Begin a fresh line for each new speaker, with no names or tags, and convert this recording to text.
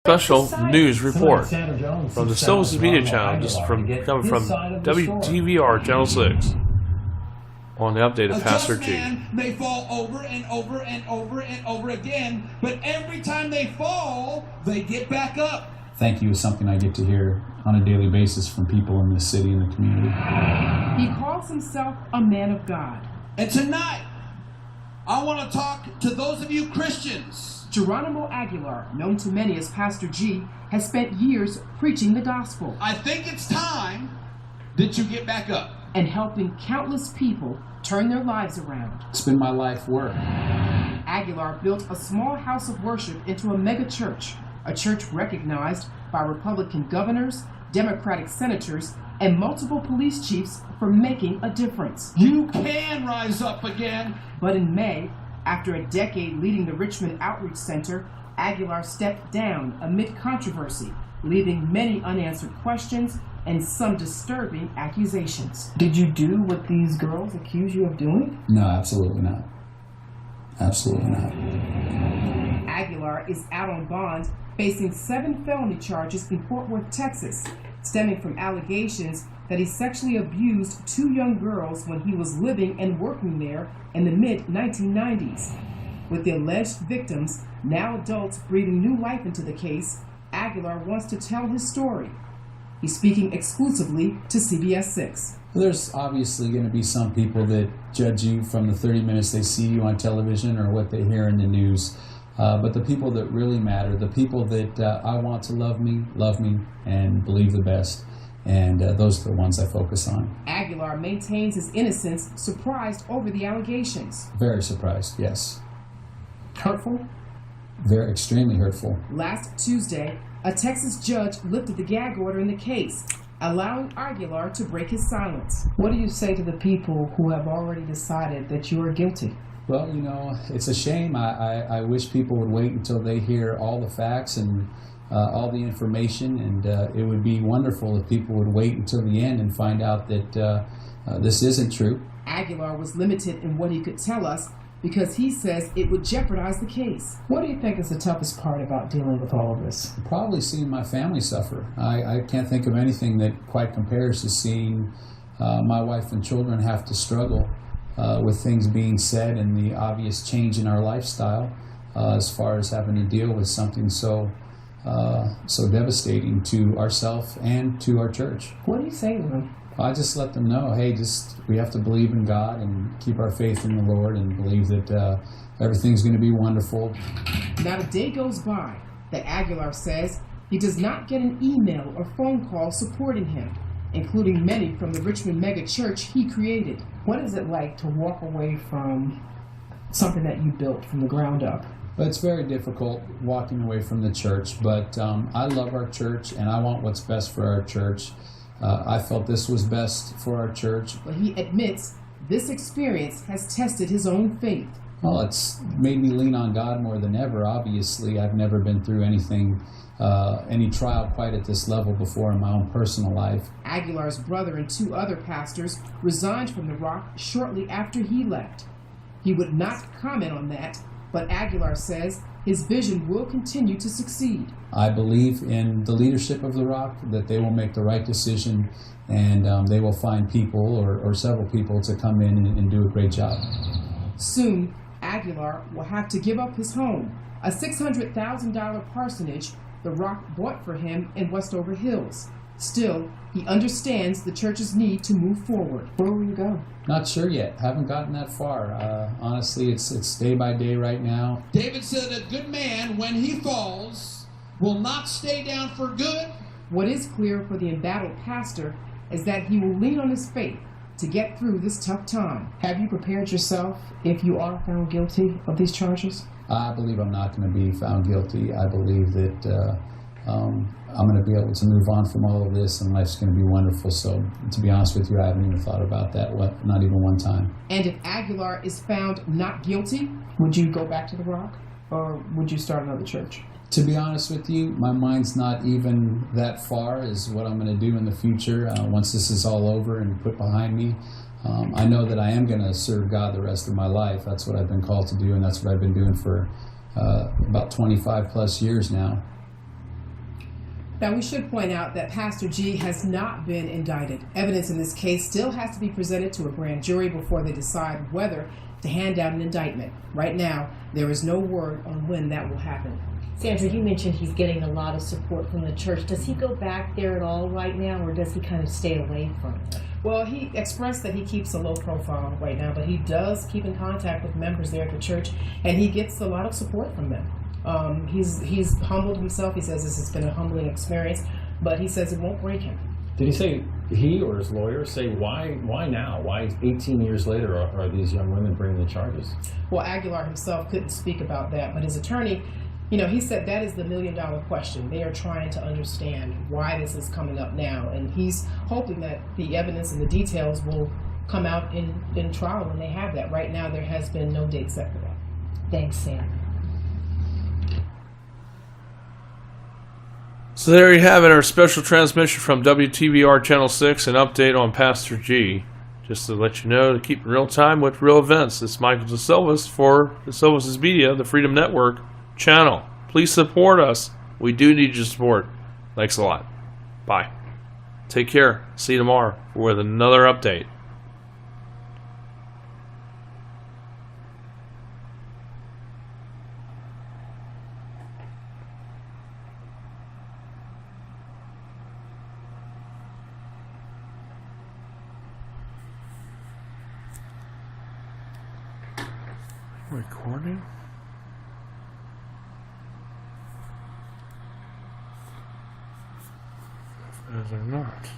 special news report from the Silver's Media Channel, coming from WTVR Channel 6 on the update of Pastor G.
Man may fall over and over and over and over again, but every time they fall, they get back up.
Thank you is something I get to hear on a daily basis from people in this city and the community.
He calls himself a man of God.
And tonight, I want to talk to those of you Christians.
Geronimo Aguilar, known to many as Pastor G, has spent years preaching the gospel.
I think it's time that you get back up.
And helping countless people turn their lives around.
It's been my life work.
Aguilar built a small house of worship into a mega church, a church recognized by Republican governors, Democratic senators, and multiple police chiefs for making a difference.
You can rise up again.
But in May, after a decade leading the Richmond Outreach Center, Aguilar stepped down amid controversy, leaving many unanswered questions and some disturbing accusations. Did you do what these girls accuse you of doing?
No, absolutely not. Absolutely not.
Aguilar is out on bond, facing 7 felony charges in Fort Worth, Texas, stemming from allegations that he sexually abused 2 young girls when he was living and working there in the mid-1990s. With the alleged victims, now adults, breathing new life into the case, Aguilar wants to tell his story. He's speaking exclusively to CBS 6.
There's obviously going to be some people that judge you from the 30 minutes they see you on television or what they hear in the news. But the people that really matter, the people that I want to love me, and believe the best. And those are the ones I focus on.
Aguilar maintains his innocence, surprised over the allegations.
Very surprised, yes.
Hurtful?
Very extremely hurtful.
Last Tuesday, a Texas judge lifted the gag order in the case, allowing Aguilar to break his silence. What do you say to the people who have already decided that you are guilty?
Well, you know, it's a shame. I wish people would wait until they hear all the facts and all the information, and it would be wonderful if people would wait until the end and find out that this isn't true.
Aguilar was limited in what he could tell us because he says it would jeopardize the case. What do you think is the toughest part about dealing with all of this?
Probably seeing my family suffer. I can't think of anything that quite compares to seeing my wife and children have to struggle with things being said and the obvious change in our lifestyle as far as having to deal with something so devastating to ourselves and to our church.
What do you say to them?
I just let them know, hey, we have to believe in God and keep our faith in the Lord and believe that everything's going to be wonderful.
Not a day goes by that Aguilar says he does not get an email or phone call supporting him, including many from the Richmond mega church he created. What is it like to walk away from something that you built from the ground up?
Well, it's very difficult walking away from the church, but I love our church and I want what's best for our church. I felt this was best for our church.
But he admits this experience has tested his own faith.
Well, it's made me lean on God more than ever. Obviously, I've never been through anything, any trial quite at this level before in my own personal life.
Aguilar's brother and 2 other pastors resigned from the Rock shortly after he left. He would not comment on that, but Aguilar says his vision will continue to succeed.
I believe in the leadership of the Rock, that they will make the right decision and they will find people or several people to come in and do a great job.
Soon, Aguilar will have to give up his home, a $600,000 parsonage the Rock bought for him in Westover Hills. Still, he understands the church's need to move forward. Where will you go?
Not sure yet. Haven't gotten that far. Honestly, it's day by day right now.
David said a good man, when he falls, will not stay down for good.
What is clear for the embattled pastor is that he will lean on his faith to get through this tough time. Have you prepared yourself if you are found guilty of these charges?
I believe I'm not going to be found guilty. I believe that I'm going to be able to move on from all of this and life's going to be wonderful. So, to be honest with you, I haven't even thought about that, not even one time.
And if Aguilar is found not guilty, would you go back to the Rock or would you start another church?
To be honest with you, my mind's not even that far as what I'm going to do in the future once this is all over and put behind me. I know that I am going to serve God the rest of my life. That's what I've been called to do, and that's what I've been doing for about 25 plus years now.
Now, we should point out that Pastor G has not been indicted. Evidence in this case still has to be presented to a grand jury before they decide whether to hand down an indictment. Right now, there is no word on when that will happen.
Sandra, you mentioned he's getting a lot of support from the church. Does he go back there at all right now, or does he kind of stay away from it?
Well, he expressed that he keeps a low profile right now, but he does keep in contact with members there at the church, and he gets a lot of support from them. He's humbled himself. He says this has been a humbling experience, but he says it won't break him.
Did he say, he or his lawyer say, why now? Why 18 years later are these young women bringing the charges?
Well, Aguilar himself couldn't speak about that, but his attorney, he said that is the million-dollar question. They are trying to understand why this is coming up now, and he's hoping that the evidence and the details will come out in trial when they have that. Right now, there has been no date set for that.
Thanks, Sam.
So there you have it, our special transmission from WTVR Channel 6, an update on Pastor G. Just to let you know, to keep in real time with real events. It's Michael DeSilvas for DeSilvas Media, the Freedom Network channel. Please support us. We do need your support. Thanks a lot. Bye. Take care. See you tomorrow with another update. Recording? As or not.